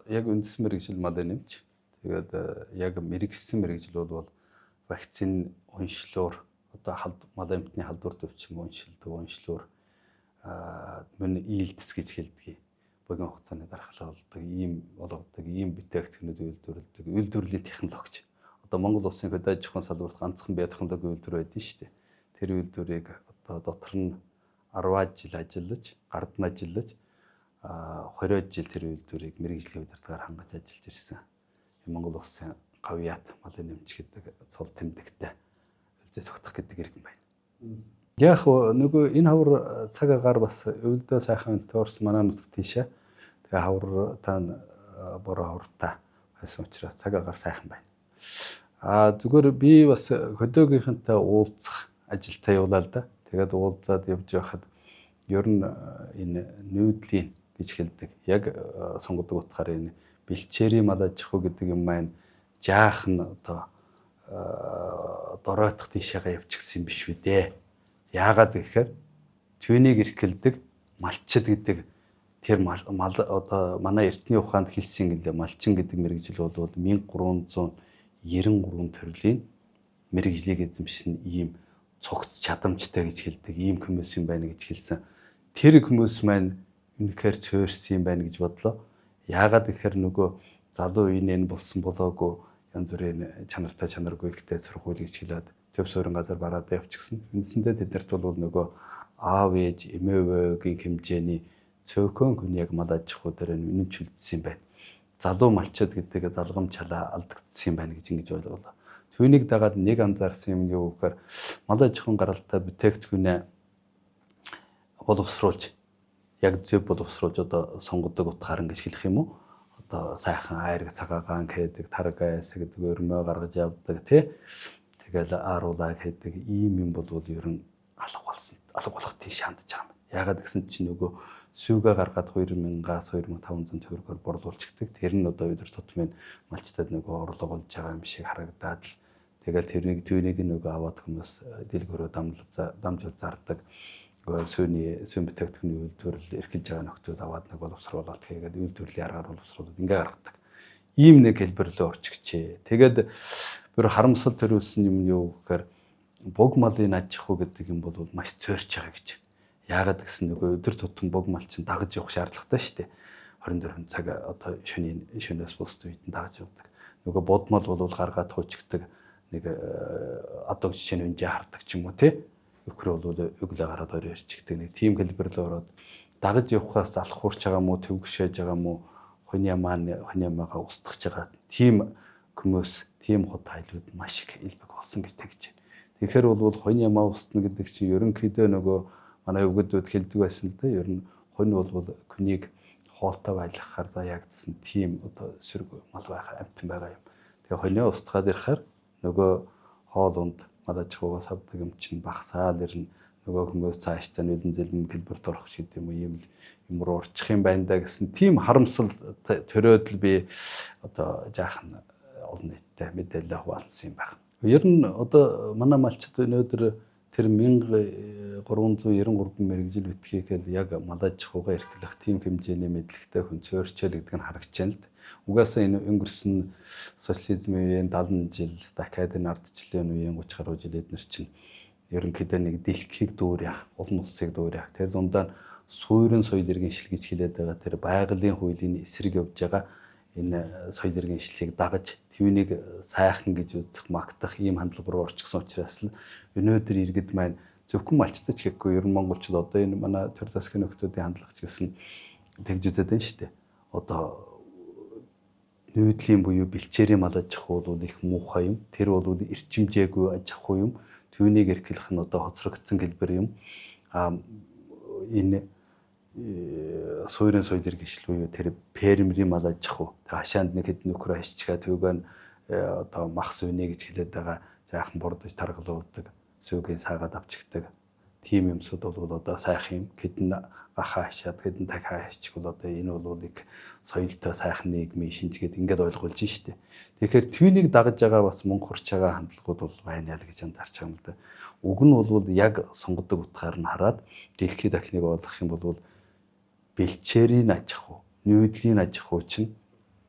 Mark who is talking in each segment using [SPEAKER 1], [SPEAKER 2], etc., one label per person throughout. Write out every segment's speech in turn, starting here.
[SPEAKER 1] яг үндэс мэргэжил малын нэмж тэгээд яг мэрэгсэн мэргэжил бол вакцины уншлуур одоо мал амьтны халдвар төвчин уншлуур мөн ийлдэс гэж хэлдэг. Богино хугацааны дархлаа болдог ийм болгодог ийм бүтээгдэхүүнүүд үйлдвэрлэдэг үйлдвэрлэлийн технологич. Одоо Монгол улсын хөдөө аж ахуйн салбарт ганцхан биотехнологи үйлдвэр байдаг шүү дээ. Тэр үйлдвэрийг одоо дотор нь 10 жил ажиллаж, гард нь ажиллаж 20 жил тэр үйлдвэрийг мэргэжлийн удирдлагаар хангаж ажиллаж ирсэн. Монгол улсын гавьяат малын нэмч гэдэг цол тэмдэгтэй үлзээ тогтох гэдэг иргэн байна. Яг нөгөө энэ хавар цаг агаар бас өвөлдөө сайхан өнтөрс манай нутагт тийшээ. Тэгээ хавар таана бороо хавртаа байсан учраас цаг агаар сайхан байна. Зүгээр би бас хөдөөгийнхэнтэй уулзах ажилтаа явуулаа л да. Тэгээд уулзаад явж байхад ер нь энэ нүүдлийн гэж хэлдэг. Яг сонгодог утгаар энэ бэлчээрийн мал аж ахуй гэдэг юм маань жаахан одоо дороотох тийшээгээ явчихсан юм биш үү дээ. Яагаад гэхээр түүнийг эрхэлдэг малчид гэдэг тэр мал одоо манай эртний ухаанд хэлсэн гэлээ малчин гэдэг мэргэжил бол 1393 төрлийн мэргэжлийг эзэмшин ийм цогц чадамжтай гэж хэлдэг ийм хүмүүс юм байна гэж хэлсэн. Тэр хүмүүс маань үнэхээр цөөрсөн юм байна гэж бодлоо. Яагаад гэхээр нөгөө залуу үеийн энэ болсон болоогүй янз бүрийн чанартай чанаргүй ихтэй сургууль гэж хэлээд төв суурин газар бараад явчихсан. Үндсэндээ тэднэрт бол нөгөө аав ээж эмээвгийн хэмжээний цөөхөн хүн яг мал аж ахуй дээр үнэмч үлдсэн юм байна. Залуу малчид гэдэг залгам чалаа алдагдсан юм байна гэж ингэж ойлголоо. Түүнийг дагаад нэг анзаарсан юм юу гэхээр мал аж ахуйн гаралтай бүтээгдэхүүнээ боловсруулж яг зөв боловсруулж одоо сонгодог утгаар ингэж хэлэх юм уу? Одоо сайхан айраг цагаагаан гэдэг таргаас гэдэг өрмөө гаргаж явдаг тий. Тэгэл ааруулаа гэдэг ийм юм бол ер нь алга болсон. Алга болох тийш хандж байгаа юм. Яагаад гэсэн чинь нөгөө сүүгээ гаргаад 2000-аас 2500 төгрөгөөр борлуулчихдаг. Тэр нь одоо өдөр тутмын малчтад нөгөө орлого олж байгаа юм шиг харагдаад л тэгэл түүнийг нөгөө аваад хүмүүс дэлгүүрөө дамжуул зардаг. Нөгөө сүүн бүтээгдэхүүний үйлдвэрлэл эрхэлж байгаа нөхдүүд аваад нэг боловсруулалт хийгээд үйлдвэрлэлийн аргаар боловсруулаад ингээ гаргадаг. Ийм нэг хэлбэрлөө орчигчээ. Тэгээд бүр харамсал төрүүлсэн юм юу гэхээр бог малын аж ахуй гэдэг юм бол маш цөөрч байгаа гэж. Яагаад гэсэн нөгөө өдөр тутам бог мал чинь дагаж явах шаардлагатай шүү дээ. 24 цаг одоо шөнөөс бусд үед нь дагаж явдаг. Нөгөө бод мал бол гаргаад хуучигдаг нэг одоо жишээ нь үнжээ хардаг ч юм уу тий. Өхөр бол өглөө гараад орой ирчихдэг нэг тийм хэлбэрлээ ороод дагаж явахаас залах хурч байгаа мó төвгшээж байгаа мó хоньямаага устгах байгаа тийм хүмүүс тийм хот хайлууд маш их илбэг болсон гэж тэгж байна. Тэгэхээр бол хоньямаа устна гэдэг чинь ерөнхийдөө нөгөө манай өвгөдүүд хэлдэг байсан л да. Ер нь хонь бол күнийг хоолтой байлгахаар заяагдсан тийм одоо сөрөг мал байх амтан байгаа юм. Тэгээ хоньоо устгаад ирэхээр нөгөө хоол унд мал аж ахуйгаас авдаг юм чинь багасаад ирнэ. Нөгөө хүмүүс цаашдаа нүдэн зэлбэм хэлбэрт орох шиг юм юм руу орчих юм байна да гэсэн тийм харамсал төрөөд л би одоо жаахан олон нийтэд мэдээлэл хуваалцсан юм байна. Ер нь одоо манай малчид өнөөдөр тэр 1393 мэргэжил битгийхэд яг мал аж ахуйгаа эрхлэх тийм хэмжээний мэдлэгтэй хүн цөөрчөл гэдэг нь харагч байна л. Угаасаа энэ өнгөрсөн социализмын үеийн 70 жил, дахиад энэ ардчлалын үеийн 30 гаруй жил эднэр чинь ерөнхийдөө нэг дэлхийг дүүрэх, олон улсыг дүүрэх. Тэр дундаа суурин соёл иргэншил гэж хэлээд байгаа тэр байгалийн хуулийн эсрэг явж байгаа энэ соёл иргэншлийг дагаж түүнийг сайхан гэж үзэх, магтах ийм хандлага руу орчихсон учраас л өнөөдөр иргэд маань зөвхөн малчтай ч гэхгүй ер нь монголчууд одоо энэ манай төр засгийн нөхдүүдийн хандлагч гэсэн тэгж үзээд байна шүү дээ. Одоо нүүдлийн буюу бэлчээрийн мал аж ахуй бол их муухай юм. Тэр бол эрчимжээгүй аж ахуй юм. Түүнийг эрхлэх нь одоо хоцрогдсон хэлбэр юм. Энэ суурин соёл иргэншил буюу тэр фермерийн мал аж ахуй. Хашаанд нэг хэд нөхөр ашичгаа төгөөг одоо мах сүнэ гэж хэлээд байгаа жаахан бурдаж таргалуулдаг, сүүгийн саагаад авчигдаг. Тийм юмсууд бол одоо сайхан юм. Хэдэн гахаа хашаад хэдэн дахиад хачих бол одоо энэ бол их соёлтой сайхан нийгмийн шинжгээд ингээд ойлгуулж штэ. Тэгэхээр түүнийг дагаж байгаа бас мөнгө хурч байгаа хандлагууд бол байна л гэж анзаарч байгаа юм л да. Уг нь бол яг сонгодог утгаар нь хараад дэлхийд дахныг ойлгох юм бол бэлчээрийн аж ахуй, нүүдлийн аж ахуй чинь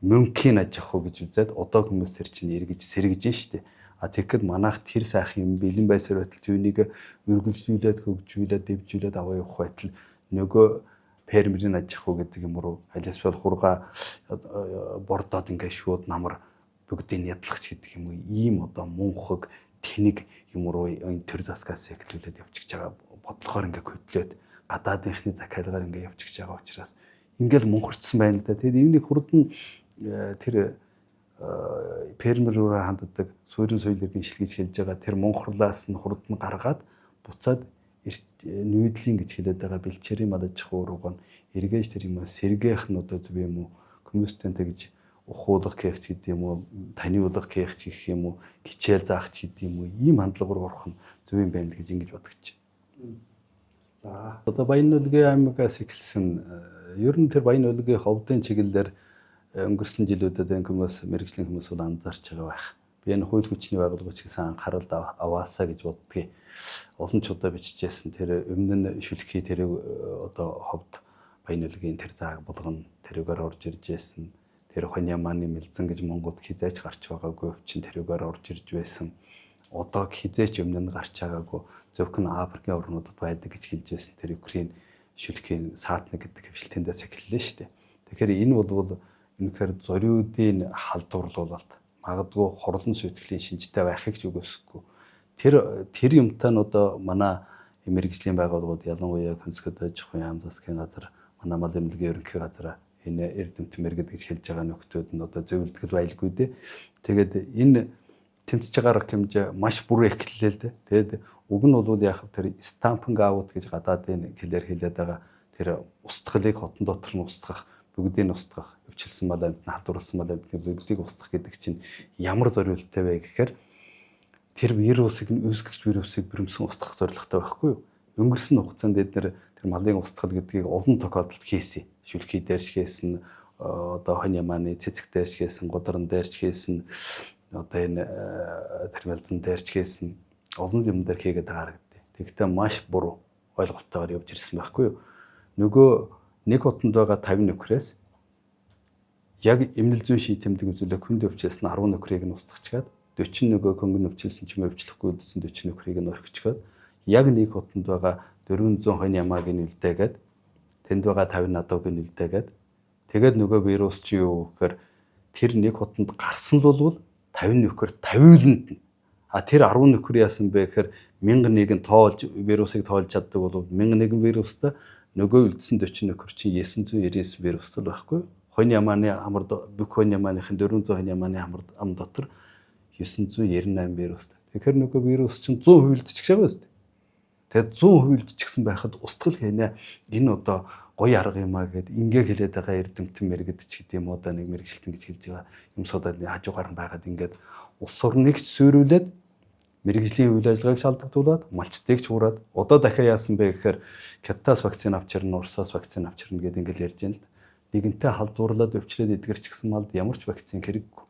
[SPEAKER 1] мөнхийн аж ахуй гэж үзээд одоо хүмүүс тэр чинь эргэж сэргэж штэ. А тэгэхэд манайх тэр сайхан юм бэлэн байсаар байтал түүнийг өргөжлүүлээд хөгжүүлээд дэвжүүлээд аваа явах байтал нөгөө фермерийн аж ахуй гэдэг юм руу алиасвал хурга бордоод ингээ шууд намар бүгдийг ядлагч гэдэг юм уу ийм одоо мунхаг тэнэг юм руу энэ төр засгаас эхлүүлээд явчихж байгаа бодлохоор ингээ хөдлөөд гадаадынхны захиалгаар ингээ явчихж байгаа учраас ингээл мунхарчсан байна да. Тэгэд эвнийг хурдан тэр фермер руу ханддаг суурин соёл иргэн шилгэж хэлж байгаа тэр мунхарлаас нь хурдан гаргаад буцаад нүүдлийн гэж хэлээд байгаа бэлчээрийн мадаж хууруг нь эргэж тэр юм сэргээх нь одоо зүг юм уу хүмүүстэн тэгж ухуулах гэхч гэдэг юм уу таниулах гэхч гэх юм уу хичээл заах ч гэдэг юм уу ийм хандлага руу орох нь зөв юм байна гэж ингэж бодогч. За одоо Баян-Улгийн аймагаас эхэлсэн ер нь тэр Баян-Улгийн ховдын чиглэлээр өнгөрсөн жилүүдэд хүмүүс мэрэгжлийн хүмүүс бол анзаарч байгаа байх. Би энэ хууль хүчний байгууллагч гэсэн анхаарал аваасаа гэж боддгийг олон ч удаа бичижсэн тэр өмнө нь шүлхий тэр одоо ховд Баян-Улгийн тэр зааг болгоно тэрүүгээр орж ирж байсан. Тэр Хоньяманы мэлзэн гэж Монголд хизээч гарч байгаагүй өвчин тэрүүгээр орж ирж байсан. Одоо хизээч өмнө нь гарч байгаагүй зөвхөн Африкийн орнуудад байдаг гэж хэлж байсан тэр Украин шүлхийн саатна гэдэг хвшилтэндээс эхэллээ шүү дээ. Тэгэхээр энэ бол үнэхээр зориудын халдварлуулалт магадгүй хорлон сэтгэлийн шинжтэй байхыг ч үгүйсэхгүй. Тэр юмтай нь одоо манай мэрэгжлийн байгууллагууд ялангуяа Хөнсгөд аж ахуйн яам засгийн газар, манай мал эмнэлгийн ерөнхий газар энэ эрдэмтэн мэргэд гэж хэлж байгаа нөхдүүд нь одоо зөвлөдгөл байлгүй дээ. Тэгээд энэ тэмцэж байгаа хэмжээ маш бүрэн эхэллээ л дээ. Тэгээд уг нь бол яг тэр stamping out гэж гадаадын хэлээр хэлээд байгаа тэр устгалыг хотон дотор нь устгах, бүгдийг нь устгах, өвчлсөн мал амьтны халдварласан мал амьтны бүгдийг устгах гэдэг чинь ямар зориулттай вэ гэхээр тэр вирусыг нь үүсгэгч вирусыг бэрэмсэн устгах зорилготой байхгүй юу? Өнгөрсөн хугацаанд эдгээр тэр малын устгал гэдгийг олон тохиолдолд хийсэн. Шүлхий дээрч хийсэн, одоо Хоньяманы цэцэг дээрч хийсэн, гударн дээрч хийсэн, одоо энэ тэрмэлзэн дээрч хийсэн олон юм дээр хийгээд байгаа гэдэг. Тэгэхдээ маш буруу ойлголттойгоор явж ирсэн байхгүй юу? Нөгөө нэг хотонд байгаа 50 нөхрөөс яг эмнэл зүйн ший тэмдэг үзүүлэх хүнд өвчлсөн 10 нөхрийг нь устгачгаад 40 нөгөө хөнгөн өвчлсөн ч юм өвчлөхгүй үдсэн 40 нөхрийг нь орхичгаад яг нэг хотонд байгаа 400 Хоньямааг нь үлдээгээд тэнд байгаа 50 надууг нь үлдээгээд тэгээд нөгөө вирус чи юу гэхээр тэр нэг хотонд гарсан л бол 50 нөхөр 50-нд нь тэр 10 нөхөр яасан бэ гэхээр 1001 нь тоолж вирусыг тоолж чаддаг бол 1001 вирустай нөгөө үлдсэн 40 нөхөр чинь 999 вирус л байхгүй. Хоньяманы амард бүх Хоньяманыхын 400 Хоньяманы ам дотор 998 вирустай. Тэгэхээр нөгөө вирус чинь 100% үлдчихэж байгаа шүү дээ. Тэгээд 100% үлдчихсэн байхад устгал хийнэ. Энэ одоо гоё арга юм аа гэд ингээ хэлээд байгаа эрдэмтэн мэргэд ч гэдэг юм одоо нэг мэрэгчлэн гэж хэлж байгаа юмсуудад хажуугаар нь байгаад ингээд улс орныг ч зөөрүүлээд мэрэгжлийн үйл ажиллагааг шалдагдуулаад малчтыг ч хуураад одоо дахиад яасан бэ гэхээр Кятаас вакцин авчирна, Урсаас вакцин авчирна гэдэг ингээл ярьж байна л. Нэгэнтээ халдварлаад өвчлөөд эдгэрч гисэн малд ямар ч вакцин хэрэггүй.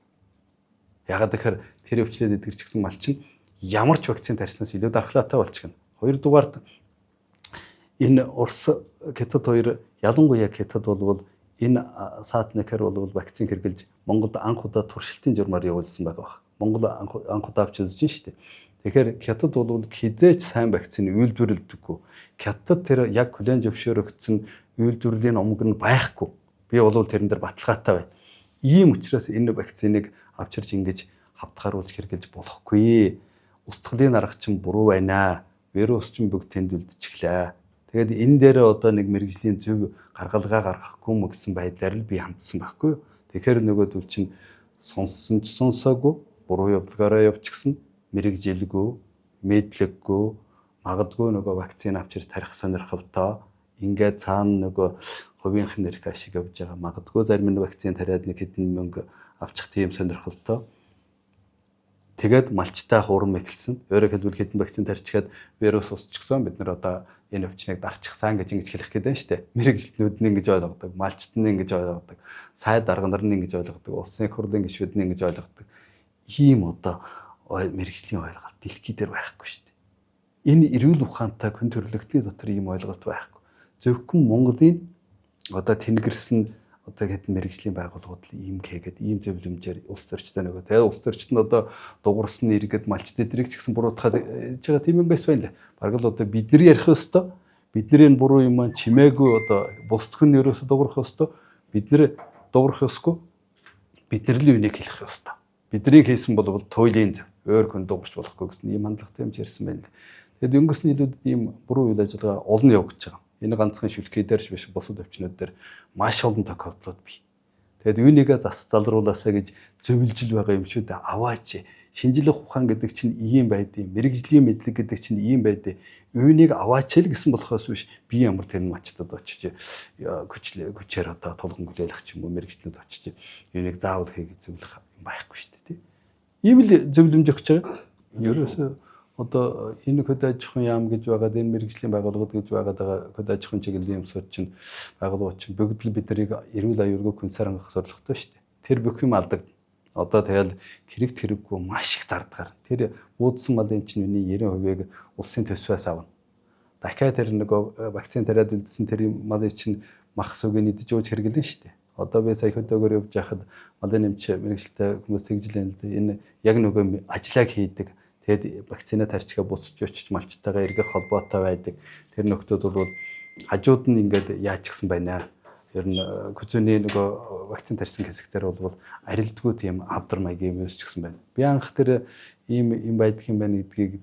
[SPEAKER 1] Ягаад гэхээр тэр өвчлөөд эдгэрч гисэн мал чинь ямар ч вакцин тарьснаас илүү дархлаатай болчихно. Хоёрдугаарт энэ Урс Кятад хоёр ялангуяа Кятад бол энэ саатнекер бол вакцин хэрэгжилж Монголд анх удаа туршилтын журмаар явуулсан байгаа. Монгол анх удаа авч үзэж штэ. Тэгэхээр Кятад бол хизээч сайн вакцины үйлдвэрлэдэггүй. Кятад тэр яг хүлэн зөвшөөрөгдсөн үйлдвэрлэлийн омог нь байхгүй. Би бол тэрэн дээр баталгаатай байна. Ийм учраас энэ вакциныг авчирч ингэж хавтгааруулж хэрэгжилж болохгүй. Устгалын арга чинь буруу байна. Вирус чинь бүгд тэнд үлдчихлээ. Тэгээд энэ дээр одоо нэг мэрэгжлийн зөв гаргалгаа гаргахгүй мө гэсэн байдлаар л би хандсан байхгүй юу. Тэгэхээр нөгөөдөл чинь сонссон ч сонсоогүй, буруу явдгаараа явчихсан, мэрэгжилгүй, мэдлэггүй, магадгүй нөгөө вакцин авчирч тарих сонирхолтой ингээд цаана нөгөө хувийнх нь нэрх ашиг явж байгаа. Магадгүй зарим нь вакцин тариад нэг хэдэн мөнгө авчих тийм сонирхолтой. Тэгээд малчтай хурам эхэлсэн. Өөрөөр хэлбэл хэдэн вакцин тарьчихад вирус усчихсан. Бид нар одоо энэ өвчнийг дарчихсан гэж ингэж хэлэх гээд байна шүү дээ. Мэргэжилтнүүд нь ингэж ойлгодог, малчт нь ингэж ойлгодог, сайд дарга нар нь ингэж ойлгодог, улсын хурлын гишүүд нь ингэж ойлгодог. Ийм одоо мэргэжлийн ойлголт дэлхий дээр байхгүй шүү дээ. Энэ эрүүл ухаантай хүн төрөлхтний дотор ийм ойлголт байхгүй. Зөвхөн Монголын одоо тэнгэрсэн одоо хэд мэрэгжлийн байгууллагууд ийм хийгээд ийм зөвлөмжээр улс төрчтэй нөгөө тэгээ улс төрчд нь одоо дугуурсан иргэд малчд эдрийг ч гэсэн буруутгаад хийж байгаа тийм юм байсан юм лээ. Бараг л одоо бидний ярих ёстой. Бидний энэ буруу юм маань чимээгүй одоо бусд хүн ерөөсө дуурах ёстой. Бид нэр дуурах ёсгүй. Бид нар л үнийг хэлэх ёстой. Бидний хийсэн бол туйлын зөв. Өөр хүн дуурч болохгүй гэсэн ийм хандлагатай юм ярьсан байна. Тэгэд өнгөрсний жилүүд ийм буруу үйл ажиллагаа олон явагдаж байгаа. Энэ ганцхан шүлхий дээр биш бусад өвчнүүд дээр маш олон тохиолдлууд бий. Тэгэд юунийгээ залруулаасаа гэж зөвлөжл байгаа юм шүү дээ. Аваач. Шинжлэх ухаан гэдэг чинь ийм байдیں۔ Мэргэжлийн мэдлэг гэдэг чинь ийм байдیں۔ Юунийг аваач л гэсэн болохоос биш би ямар тэр мачтад очиж хүчээр одоо тулган хүлээлгэх ч юм уу мэргэжлүүд очиж юунийг заавал хийгээд зөвлөх юм байхгүй шүү дээ. Ийм л зөвлөмж өгч байгаа. Ерөөсөө одоо энэ хөдөө аж ахуйн яам гэж байгаад энэ мэргэжлийн байгууллагууд гэж байгаад байгаа хөдөө аж ахуйн чиглэлийн юмсууд чинь байгууллагууд чинь бүгд л бид нарыг эрүүл аюулгүй күнсээр хангах зорилготой шүү дээ. Тэр бүх юм алдагдана. Одоо тэгэл хэрэгт хэрэггүй маш их зардгаар. Тэр буудсан малын чинь үний 90%-ийг улсын төсвөөс авна. Дахиад тэр нөгөө вакцин тариад үлдсэн тэр малын чинь мах сүгийг идэж ууж хэрэглэн шүү дээ. Одоо би сая хөдөөгөр явж байхад малын нэмч мэргэжилтэй хүмүүс тэгжлээ л дээ. Энэ яг нөгөө ажлыг хийдэг. Тэгэд вакцина тарчгаа буцаж очиж малчтайгаа эргэх холбоотой байдаг. Тэр нөхдүүд бол хажууд нь ингээд яаж гисэн байна. Ер нь күзүүний нөгөө вакцин тарьсан хэсэгтэр бол арилдгүй тийм авдар маягийн юм өсч гисэн байна. Би анх тэр ийм байдаг юм байна гэдгийг